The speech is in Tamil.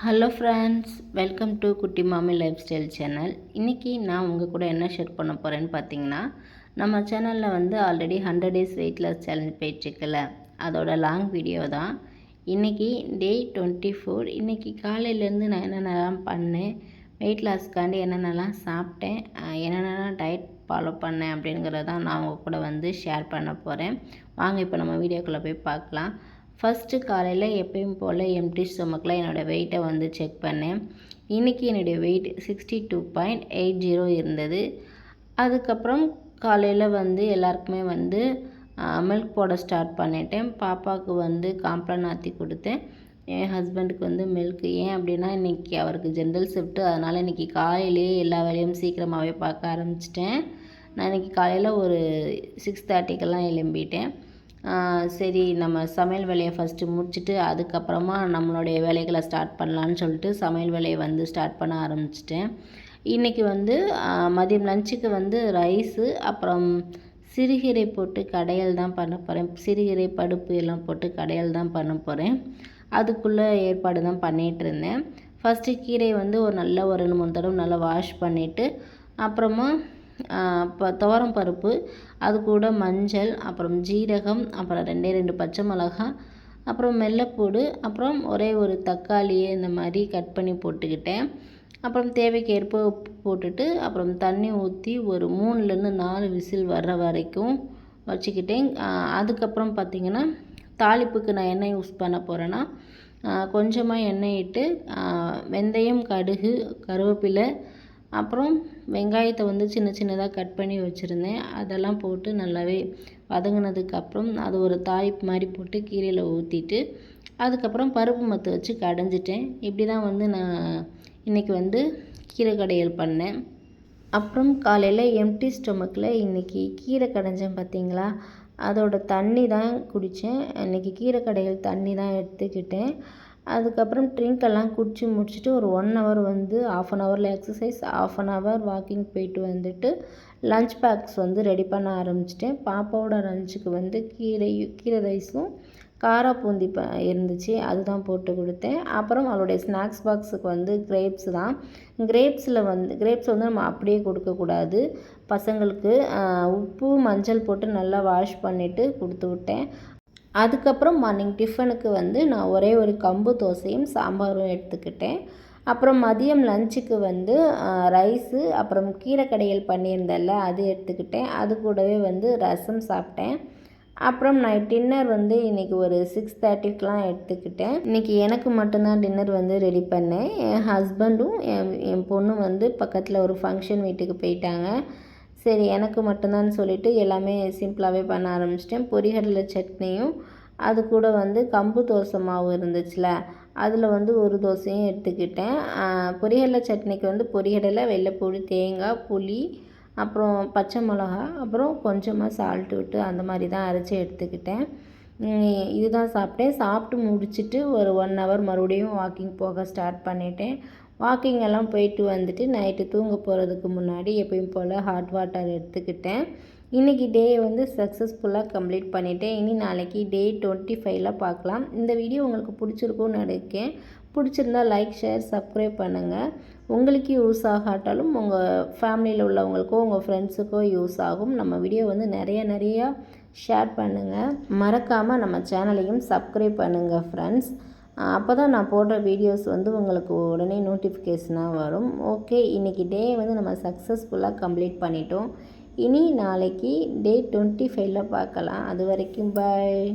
ஹலோ ஃப்ரெண்ட்ஸ், வெல்கம் டு குட்டி மாமி லைஃப் ஸ்டைல் சேனல். இன்றைக்கி நான் உங்கள் கூட என்ன ஷேர் பண்ண போகிறேன்னு பார்த்தீங்கன்னா, நம்ம சேனலில் வந்து already 100 days weight loss challenge போயிட்டுருக்குல்ல, அதோட லாங் வீடியோ தான். இன்றைக்கி டே 24. இன்றைக்கி காலையிலேருந்து நான் என்னென்னலாம் பண்ணேன், வெயிட் லாஸ்க்காண்டி என்னென்னலாம் சாப்பிட்டேன், என்னென்னலாம் டயட் ஃபாலோ பண்ணேன் அப்படிங்கிறதான் நான் உங்கள் கூட வந்து ஷேர் பண்ண போகிறேன். வாங்க இப்போ நம்ம வீடியோக்குள்ளே போய் பார்க்கலாம். ஃபஸ்ட்டு காலையில் எப்பயும் போல் எம்டி ஸ்டொமக்கில் என்னோடய வெயிட்டை வந்து செக் பண்ணேன். இன்றைக்கி என்னுடைய வெயிட் 62.80 இருந்தது. அதுக்கப்புறம் காலையில் வந்து எல்லாருக்குமே வந்து மில்க் போட ஸ்டார்ட் பண்ணிட்டேன். பாப்பாவுக்கு வந்து காம்ப்ளான் ஆற்றி கொடுத்தேன். என் ஹஸ்பண்டுக்கு வந்து மில்க். ஏன் அப்படின்னா இன்றைக்கி அவருக்கு ஜென்ரல் ஷிஃப்ட்டு, அதனால் இன்றைக்கி காலையிலேயே எல்லா வேலையும் சீக்கிரமாகவே பார்க்க ஆரம்பிச்சிட்டேன். நான் இன்றைக்கி காலையில் ஒரு 6:30க்கெல்லாம் எழும்பிட்டேன். சரி, நம்ம சமையல் வேலையை ஃபஸ்ட்டு முடிச்சுட்டு அதுக்கப்புறமா நம்மளுடைய வேலைகளை ஸ்டார்ட் பண்ணலான்னு சொல்லிட்டு சமையல் வேலையை வந்து ஸ்டார்ட் பண்ண ஆரம்பிச்சிட்டேன். இன்றைக்கி வந்து மதியம் லஞ்சுக்கு வந்து ரைஸு, அப்புறம் சிறுகீரை போட்டு கடையல் தான் பண்ண போகிறேன். சிறுகீரை பருப்பு எல்லாம் போட்டு கடையல் தான் பண்ண போகிறேன். அதுக்குள்ளே ஏற்பாடு தான் பண்ணிகிட்டு இருந்தேன். ஃபஸ்ட்டு கீரையை வந்து ஒரு 2-3 தடவை நல்லா வாஷ் பண்ணிவிட்டு, அப்புறமா துவரம் பருப்பு, அது கூட மஞ்சள், அப்புறம் ஜீரகம், அப்புறம் 2 பச்சை மிளகாய், அப்புறம் வெள்ளைப்பூடு, அப்புறம் ஒரே ஒரு தக்காளியை இந்த மாதிரி கட் பண்ணி போட்டுக்கிட்டேன். அப்புறம் தேவைக்கேற்ப உப்பு போட்டுட்டு, அப்புறம் தண்ணி ஊற்றி ஒரு 3-4 விசில் வர்ற வரைக்கும் வச்சுக்கிட்டேன். அதுக்கப்புறம் பார்த்திங்கன்னா தாளிப்புக்கு நான் என்ன யூஸ் பண்ண போகிறேன்னா, கொஞ்சமாக எண்ணெய் இட்டு வெந்தயம், கடுகு, கருவேப்பிலை, அப்புறம் வெங்காயத்தை வந்து சின்ன சின்னதாக கட் பண்ணி வச்சுருந்தேன். அதெல்லாம் போட்டு நல்லாவே வதங்கினதுக்கப்புறம் அது ஒரு தாளிப்பு மாதிரி போட்டு கீரையில் ஊற்றிட்டு, அதுக்கப்புறம் பருப்பு மத்து வச்சு கடைஞ்சிட்டேன். இப்படி தான் வந்து நான் இன்றைக்கி வந்து கீரை கடையல் பண்ணேன். அப்புறம் காலையில் எம்டி ஸ்டொமக்கில் இன்றைக்கி கீரை கடைஞ்சேன் பார்த்தீங்களா, அதோட தண்ணி தான் குடித்தேன். இன்றைக்கி கீரை கடையல் தண்ணி தான் எடுத்துக்கிட்டேன். அதுக்கப்புறம் ட்ரிங்க்கெல்லாம் குடித்து முடிச்சுட்டு ஒரு 1 ஹவர் வந்து 1/2 ஹவரில் எக்ஸசைஸ், 1/2 ஹவர் வாக்கிங் போயிட்டு வந்துட்டு லஞ்ச் பேக்ஸ் வந்து ரெடி பண்ண ஆரம்பிச்சிட்டேன். பாப்பாவோட லஞ்சுக்கு வந்து கீரை ரைஸும் காரா பூந்தி இருந்துச்சு, அதுதான் போட்டு கொடுத்தேன். அப்புறம் அவளுடைய ஸ்நாக்ஸ் பாக்ஸுக்கு வந்து கிரேப்ஸ் தான். கிரேப்ஸ் வந்து நம்ம அப்படியே கொடுக்கக்கூடாது பசங்களுக்கு. உப்பு மஞ்சள் போட்டு நல்லா வாஷ் பண்ணிவிட்டு கொடுத்து விட்டேன். அதுக்கப்புறம் மார்னிங் டிஃபனுக்கு வந்து நான் ஒரே ஒரு கம்பு தோசையும் சாம்பாரும் எடுத்துக்கிட்டேன். அப்புறம் மதியம் லஞ்சுக்கு வந்து ரைஸு, அப்புறம் கீரை கடையல் பண்ணியிருந்தேன்ல அது எடுத்துக்கிட்டேன். அது கூடவே வந்து ரசம் சாப்பிட்டேன். அப்புறம் நைட் டின்னர் வந்து இன்றைக்கி ஒரு 6:30க்கெலாம் எடுத்துக்கிட்டேன். இன்றைக்கி எனக்கு மட்டும்தான் டின்னர் வந்து ரெடி பண்ணேன். என் ஹஸ்பண்டும் என் பொண்ணும் வந்து பக்கத்தில் ஒரு ஃபங்க்ஷன் வீட்டுக்கு போயிட்டாங்க. சரி, எனக்கு மட்டும்தான் சொல்லிவிட்டு எல்லாமே சிம்பிளாகவே பண்ண ஆரம்பிச்சிட்டேன். பொரிகடலை சட்னியும், அது கூட வந்து கம்பு தோசை மாவு இருந்துச்சுல, அதில் வந்து ஒரு தோசையும் எடுத்துக்கிட்டேன். பொரிகடலை சட்னிக்கு வந்து பொரிகடலை, வெள்ளைப்பூடு, தேங்காய், புளி, அப்புறம் பச்சை மிளகா, அப்புறம் கொஞ்சமாக சால்ட்டு விட்டு அந்த மாதிரி தான் அரைச்சி எடுத்துக்கிட்டேன். இதுதான் சாப்பிட்டேன். சாப்பிட்டு முடிச்சுட்டு ஒரு 1 ஹவர் மறுபடியும் வாக்கிங் போக ஸ்டார்ட் பண்ணிட்டேன். வாக்கிங் எல்லாம் போயிட்டு வந்துட்டு நைட்டு தூங்க போகிறதுக்கு முன்னாடி எப்பயும் போல் ஹாட் வாட்டர் எடுத்துக்கிட்டேன். இன்றைக்கி டே வந்து சக்ஸஸ்ஃபுல்லாக கம்ப்ளீட் பண்ணிட்டேன். இனி நாளைக்கு டே 25ல் பார்க்கலாம். இந்த வீடியோ உங்களுக்கு பிடிச்சிருக்கும்னு நினைக்கிறேன். பிடிச்சிருந்தால் லைக், ஷேர், சப்ஸ்கிரைப் பண்ணுங்கள். உங்களுக்கு யூஸ் ஆகாட்டாலும் உங்கள் ஃபேமிலியில் உள்ளவங்களுக்கோ உங்கள் ஃப்ரெண்ட்ஸுக்கோ யூஸ் ஆகும். நம்ம வீடியோ வந்து நிறையா ஷேர் பண்ணுங்கள். மறக்காமல் நம்ம சேனலையும் சப்ஸ்கிரைப் பண்ணுங்கள் ஃப்ரெண்ட்ஸ். அப்போ தான் நான் போடுற வீடியோஸ் வந்து உங்களுக்கு உடனே நோட்டிஃபிகேஷனாக வரும். ஓகே, இன்றைக்கி டே வந்து நம்ம சக்ஸஸ்ஃபுல்லாக கம்ப்ளீட் பண்ணிட்டோம். இனி நாளைக்கு டே 25ல் பார்க்கலாம். அது வரைக்கும் பாய்.